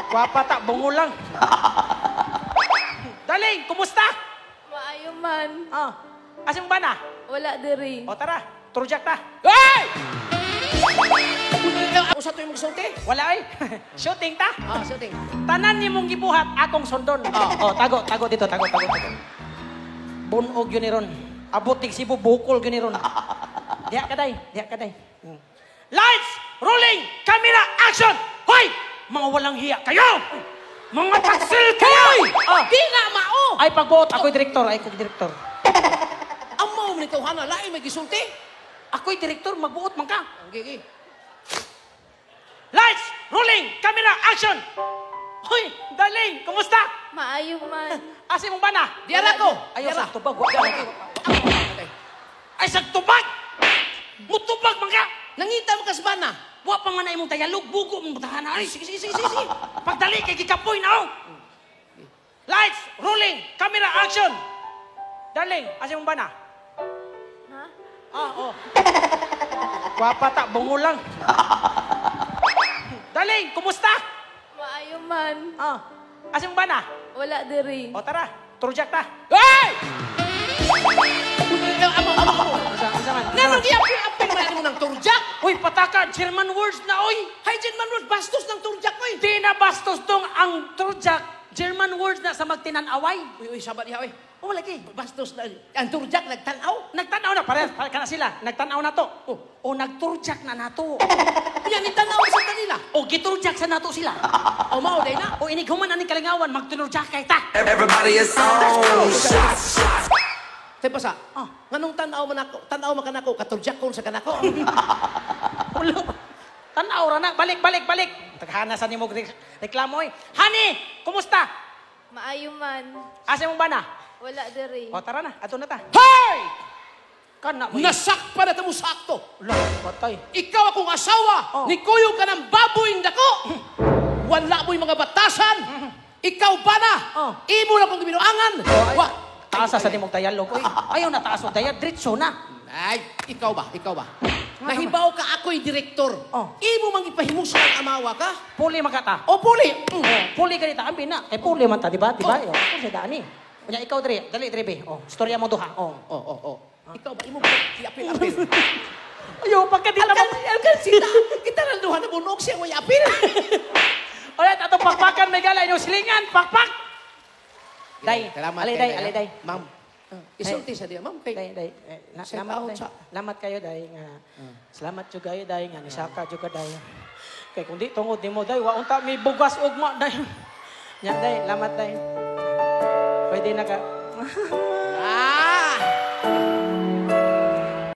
Gwapa ta, bungo lang. Daling, kumusta? Maayo man. Asing ba na? Wala diri. O tara, turjak ta. Hey! Usa to yung magsulti? Wala ay. Shooting ta. Shooting. Tanan ni mong gibuhat, akong sundon. Tago dito, tago. Bunog yun ni Ron. Abutig Cebu, bukol yun ni Ron. Diha ka day. Lights, rolling, camera, action! Hoy! Mga walang hiya kayo! Mga taksil kayo! Di na mao! Ay, pagbuot, ako'y direktor. Ang mao man ito, hana, lain may gisulti? Ako'y direktor, magbuot man ka. Okay. Lights, rolling, camera, action! Hoy, Daling, kumusta? Maayo man. Asa mong bana? Diara ko! Ayaw Diara. sa tubag. Ay, sa tubag! Mutubag man ka! Nangita mo kasbana. Wa pa man na imong tayalog, bugo mong tahanan. Ay, sige. Pagdali, kay gikapoy na, Lights, rolling, camera, action! Darling, asa mong bana? Ha? Gwapa ta, bungo lang. Darling, kumusta? Maayo man. Asa mong bana? Wala diri. O tara, turjak ta. Hey! Amo. Asa man? Naman apil man mo ng turjak. Uy, pataka, German words na, oy! Hay, German word, bastos ng turjak, oy. Di na bastos tong ang turjak. German words na sa magtinan-away. Uy, sabat niya, oy. O, lagi. Bastos na. Ang turjak, nagtanaw. Nagtanaw na, pare ka na sila. Nagtanaw na to. O nagturjak na nato. Yan, itanaw sa kanila. O giturjak sa nato sila. O, mao, day na. O inighuman ani kalingawan, magtinurjak kay ta. Everybody is on shots. Tay pasa. Nganong tanaw man ako? Tanaw man kanako, katurjak kon sa kanako. Ulo. Tanaw ra na. Balik. Taghana sa nimo reklamo oy. Honey, kumusta? Maayo man. Asa mo ba na? Wala diri. O tara na, ato na ta. Hey! Kana mo. Nasakpa na tamo sakto. Patay. Ikaw akong asawa. Nikuyog ka ng baboyng dako. Wala mo'y mga batasan. Ikaw ba na? Imo na kong gibinuangan. Taasa sa nimong tayalog. Oy, ayaw na taas o dayag. Diretso na. Ay, ikaw ba? Nahibaw ka ako'y direktor. Imo mang ipahimusa ang amawa ka. Puli magkata. O puli. Puli ka dito. Ambi na. Kay puli man ta, diba? Kung sa dani. Kunya ikaw diri. Dali, be. Storya mo duha. Ikaw ba? Imo ba? Apil. Ayaw, pagka di naman. Kita lang duha na bunog siya. May apil. Alright, atong pakpakan may gala. Inyong silingan. Pakpak. Day. Salamat. Alay, day. Ma'am. Isulti sa diya, ma'am. Day. Salamat kayo, day. Salamat juga kayo, day. Nga, nisaka juga, day. Kaya kung di tungod ni mo, day, waunta may bugas ugma, day. Yan, day. Lamat, day. Pwede na ka.